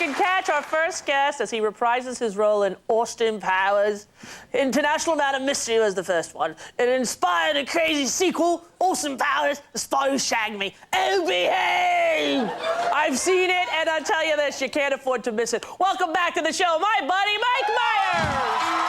can catch our first guest as he reprises his role in Austin Powers. International Man of Mystery was the first one. It inspired a crazy sequel, Austin Powers, The Spy Who Shagged Me. Oh, behave! I've seen it, and I'll tell you this, you can't afford to miss it. Welcome back to the show, my buddy, Mike Myers!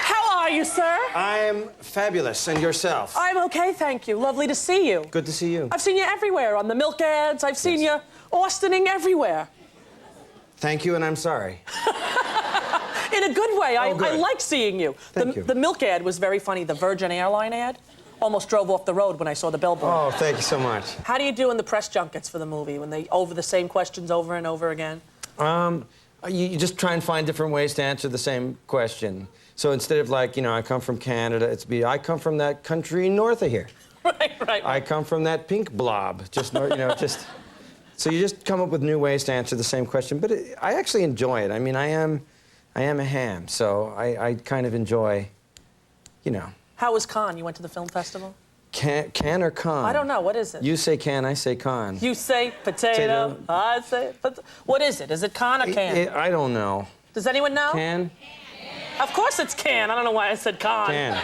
How are you, sir? I'm fabulous. And yourself? I'm okay, thank you. Lovely to see you. Good to see you. I've seen you everywhere, on the milk ads. I've seen you Austining everywhere. Thank you, and I'm sorry. In a good way. Oh, good. I like seeing you. Thank you. The milk ad was very funny. The Virgin Airline ad. Almost drove off the road when I saw the billboard. Oh, thank you so much. How do you do in the press junkets for the movie when they over the same questions over and over again? You just try and find different ways to answer the same question. So instead of like, I come from Canada, it's I come from that country north of here. Right. I come from that pink blob, just north, just. So you just come up with new ways to answer the same question. But I actually enjoy it. I mean, I am a ham, so I kind of enjoy, How was Cannes? You went to the film festival? Can or con? I don't know. What is it? You say can, I say con. You say potato. I say what is it? Is it con or can? I don't know. Does anyone know? Can? Of course it's can. I don't know why I said con. Can.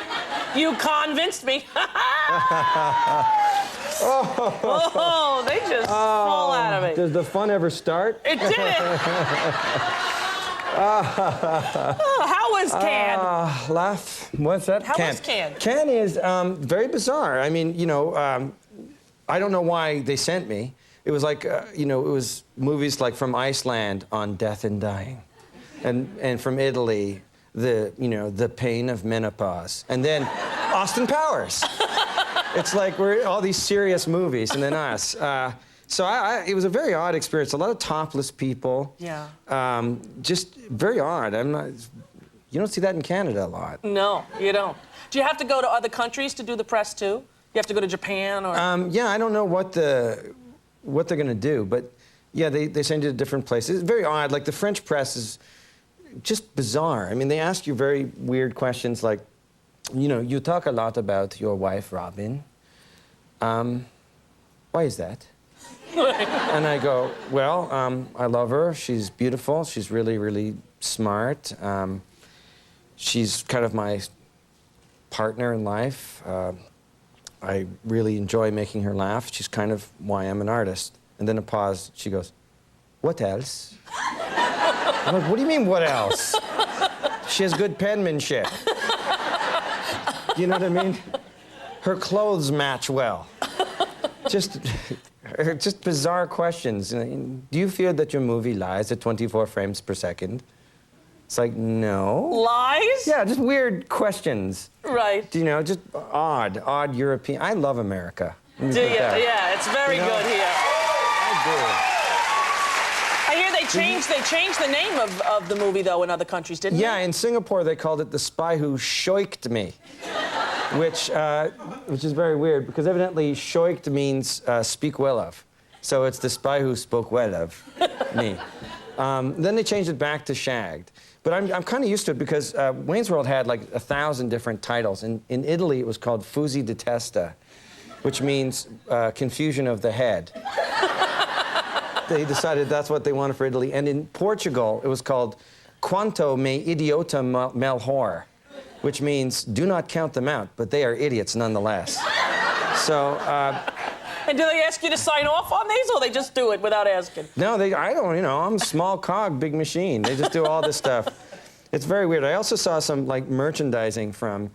You convinced me. Oh, they just fall out of it. Does the fun ever start? It didn't. How was Cannes? Laugh. What's that? How was Cannes? Cannes is very bizarre. I mean, I don't know why they sent me. It was like, it was movies like from Iceland on death and dying, and from Italy, the pain of menopause, and then Austin Powers. It's like we're all these serious movies, and then us. So it was a very odd experience. A lot of topless people. Yeah. Just very odd. You don't see that in Canada a lot. No, you don't. Do you have to go to other countries to do the press too? You have to go to Japan or? Yeah, I don't know what they're gonna do, but yeah, they send you to different places. It's very odd. Like the French press is just bizarre. I mean, they ask you very weird questions like, you talk a lot about your wife, Robin. Why is that? And I go, well, I love her. She's beautiful. She's really, really smart. She's kind of my partner in life. I really enjoy making her laugh. She's kind of why I'm an artist. And then a pause. She goes, what else? I'm like, what do you mean, what else? She has good penmanship. You know what I mean? Her clothes match well. Just bizarre questions. Do you fear that your movie lies at 24 frames per second? It's like, no. Lies? Yeah, just weird questions. Right. Just odd European. I love America. Do you? Yeah, it's very good here. I do. I hear they changed the name of the movie, though, in other countries, didn't they? Yeah, in Singapore, they called it The Spy Who Shoiked Me, which is very weird, because evidently shoiked means speak well of. So it's The Spy Who Spoke Well of Me. Then they changed it back to shagged. But I'm kind of used to it because Wayne's World had like 1,000 different titles. In Italy, it was called Fusi di Testa, which means confusion of the head. They decided that's what they wanted for Italy. And in Portugal, it was called Quanto me idiota melhor, which means do not count them out, but they are idiots nonetheless. So. And do they ask you to sign off on these, or they just do it without asking? No, I don't, I'm a small cog, big machine. They just do all this stuff. It's very weird. I also saw some, like, merchandising from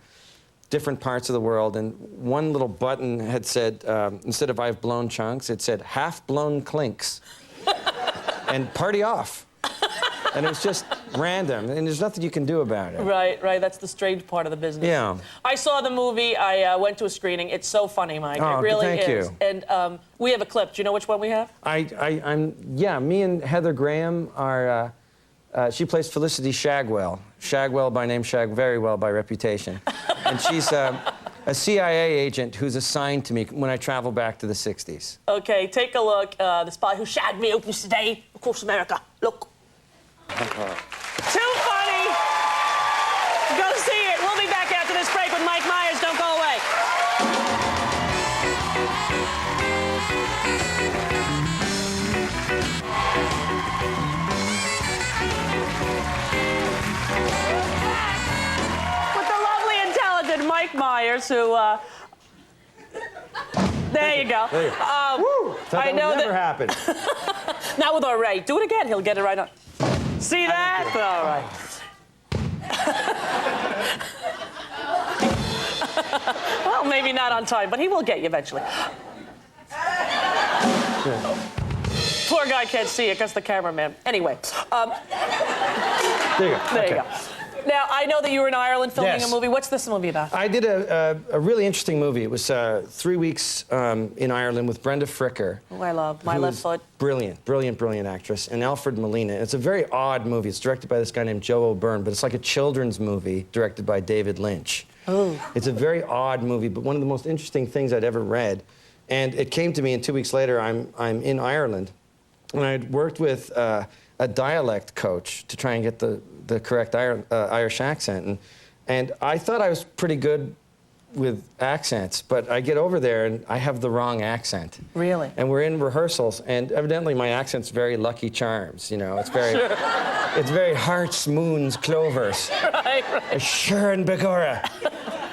different parts of the world, and one little button had said, instead of I've blown chunks, it said half-blown clinks. And party off. And it was just random, and there's nothing you can do about it. Right. That's the strange part of the business. Yeah. I saw the movie. I went to a screening. It's so funny, Mike. Oh, it really thank is. you. And we have a clip. Do you know which one we have? Yeah, me and Heather Graham are She plays Felicity Shagwell. Shagwell by name, very well by reputation. And she's a CIA agent who's assigned to me when I travel back to the 60s. Okay, take a look. The Spy Who Shagged Me opens today across America. Look. Too funny. Go see it. We'll be back after this break with Mike Myers. Don't go away. With the lovely and talented Mike Myers, who, there you go. There you go. Woo! I know that would never happen. Now with our Ray. Do it again. He'll get it right on. See that? All right. Well, maybe not on time, but he will get you eventually. Poor guy can't see it because the cameraman. Anyway. There you go. There you go. Now, I know that you were in Ireland filming a movie. What's this movie about? I did a really interesting movie. It was 3 weeks in Ireland with Brenda Fricker. Oh, I love My Left Foot. Brilliant, brilliant, brilliant actress. And Alfred Molina. It's a very odd movie. It's directed by this guy named Joe O'Byrne, but it's like a children's movie directed by David Lynch. Oh. It's a very odd movie, but one of the most interesting things I'd ever read. And it came to me, and 2 weeks later, I'm in Ireland. And I'd worked with a dialect coach to try and get the correct Irish accent. And I thought I was pretty good with accents, but I get over there and I have the wrong accent. Really? And we're in rehearsals, and evidently my accent's very Lucky Charms, you know. It's very, it's very hearts, moons, clovers. Right. Sure and Begora.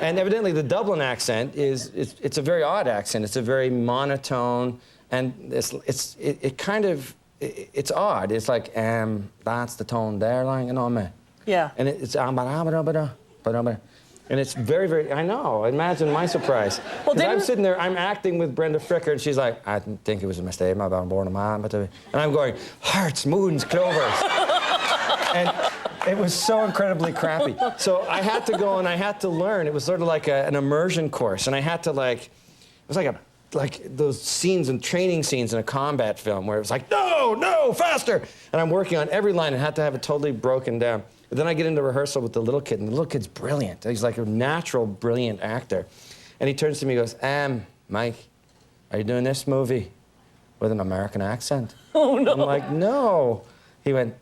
And evidently the Dublin accent it's a very odd accent. It's a very monotone, and it's odd. It's like, that's the tone there, like, you know me. Yeah. And it's and it's very, very, I know, imagine my surprise. Well, I'm sitting there, I'm acting with Brenda Fricker, and she's like, I think it was a mistake, I'm born a man, and I'm going, hearts, moons, clovers. And it was so incredibly crappy. So I had to go and I had to learn. It was sort of like an immersion course, and I had to it was like those scenes and training scenes in a combat film where it was like, no, faster! And I'm working on every line and had to have it totally broken down. But then I get into rehearsal with the little kid, and the little kid's brilliant. He's like a natural, brilliant actor. And he turns to me and goes, Mike, are you doing this movie with an American accent? Oh, no. I'm like, no. He went,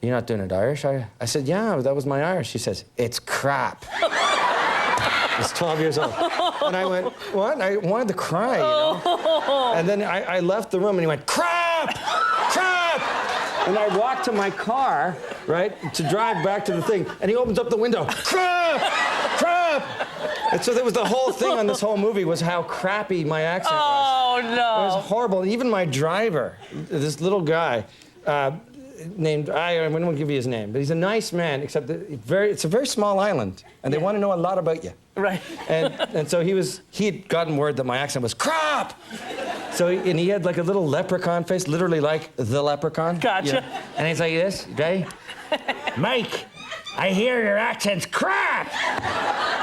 you're not doing it Irish, are you? I said, yeah, that was my Irish. He says, it's crap. I was 12 years old. And I went, what? I wanted to cry, you know? And then I left the room, and he went, crap! Crap! And I walked to my car, right, to drive back to the thing, and he opens up the window, crap! Crap! And so there was the whole thing on this whole movie was how crappy my accent was. Oh, no. It was horrible. Even my driver, this little guy, named, I won't give you his name, but he's a nice man, except that it's a very small island, and they want to know a lot about you. Right. And so he had gotten word that my accent was crap. So he had like a little leprechaun face, literally like the leprechaun. Gotcha. You know? And he's like this, right? Mike, I hear your accent's crap.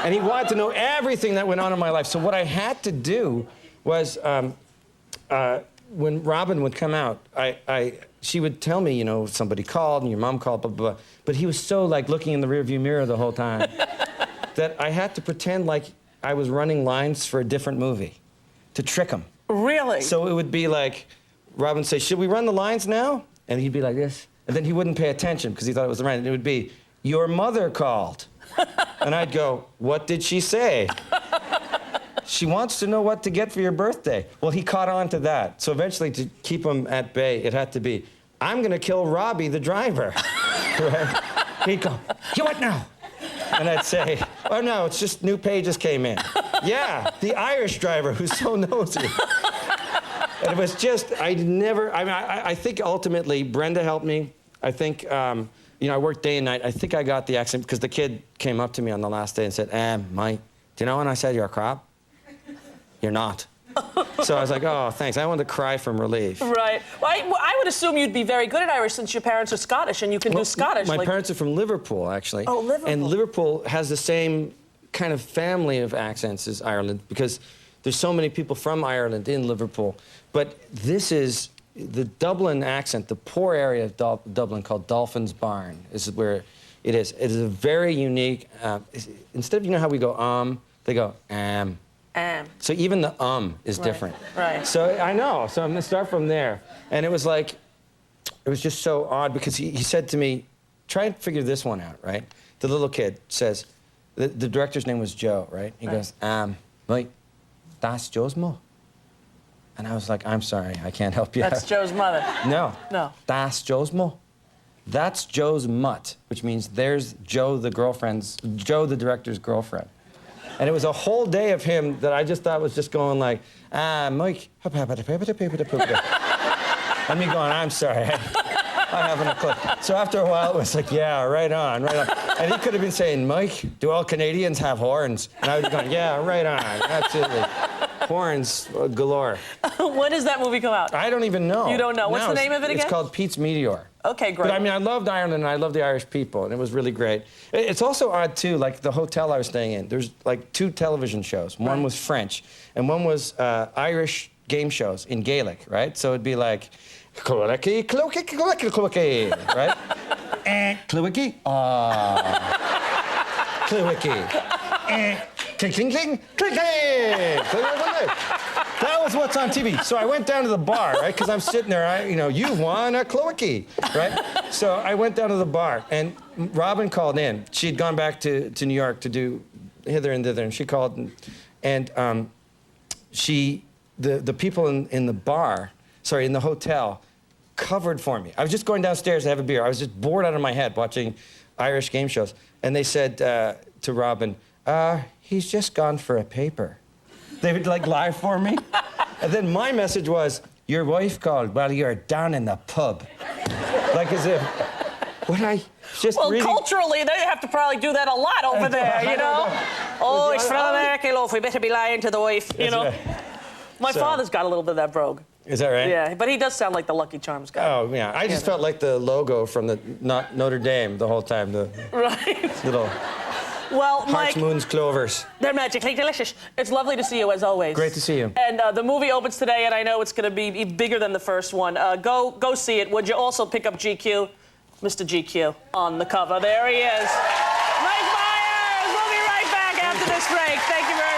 And he wanted to know everything that went on in my life. So what I had to do was, when Robin would come out, she would tell me, you know, somebody called and your mom called, blah, blah, blah. But he was so like looking in the rearview mirror the whole time that I had to pretend like I was running lines for a different movie to trick him. Really? So it would be like, Robin would say, should we run the lines now? And he'd be like this. And then he wouldn't pay attention because he thought it was the right. And it would be, your mother called. And I'd go, what did she say? She wants to know what to get for your birthday. Well, he caught on to that. So eventually, to keep him at bay, it had to be, I'm going to kill Robbie, the driver. Right? He'd go, you what now? And I'd say, oh, no, it's just new pages came in. Yeah, the Irish driver who's so nosy. And it was just, I think ultimately Brenda helped me. I think, you know, I worked day and night. I think I got the accent because the kid came up to me on the last day and said, Mike, do you know when I said you're crap? You're not. So I was like, oh, thanks. I wanted to cry from relief. Right. Well, I would assume you'd be very good at Irish since your parents are Scottish and you can do Scottish. My parents are from Liverpool, actually. Oh, Liverpool. And Liverpool has the same kind of family of accents as Ireland because there's so many people from Ireland in Liverpool. But this is the Dublin accent, the poor area of Dublin called Dolphin's Barn is where it is. It is a very unique, instead of, you know how we go, they go, So even the is different. Right. So I know, so I'm gonna start from there. And it was like, it was just so odd because he said to me, try and figure this one out, right? The little kid says, the director's name was Joe, right? He goes, right, that's Joe's mom. And I was like, I'm sorry, I can't help you. That's Joe's mother. No. No. That's Joe's mom. That's Joe's mutt, which means there's Joe the director's girlfriend. And it was a whole day of him that I just thought was just going like, Mike, and me going, I'm sorry, I haven't a clue. So after a while, it was like, yeah, right on, right on. And he could have been saying, Mike, do all Canadians have horns? And I was going, yeah, right on, absolutely. Horns galore. When does that movie come out? I don't even know. You don't know? What's the name of it again? It's called Pete's Meteor. Okay, great. But I mean, I loved Ireland and I loved the Irish people, and it was really great. It's also odd, too, like the hotel I was staying in, there's like 2 television shows. One was French, and one was Irish game shows in Gaelic, right? So it'd be like, Cluicky, Cluicky, Cluicky, Cluicky, right? Cluicky, Cluicky. Cling, cling, cling, cling, cling. That was what's on TV. So I went down to the bar, right? Because I'm sitting there, you won a Cloaky, right? So I went down to the bar, and Robin called in. She'd gone back to New York to do hither and thither, and she called, and the people in the bar, sorry, in the hotel, covered for me. I was just going downstairs to have a beer. I was just bored out of my head watching Irish game shows. And they said to Robin, he's just gone for a paper. They would like lie for me. And then my message was, your wife called while you're down in the pub. Like as if, when I just really... culturally, they have to probably do that a lot over there, you know? Oh, it's from America, love. We better be lying to the wife, you know? Right. My father's got a little bit of that brogue. Is that right? Yeah, but he does sound like the Lucky Charms guy. Oh, yeah. I just felt like the logo from the Notre Dame the whole time. The little well, hearts, Mike, moons, clovers. They're magically delicious. It's lovely to see you, as always. Great to see you. And the movie opens today, and I know it's going to be bigger than the first one. Go see it. Would you also pick up GQ? Mr. GQ on the cover. There he is. Mike Myers! We'll be right back after this break. Thank you very much.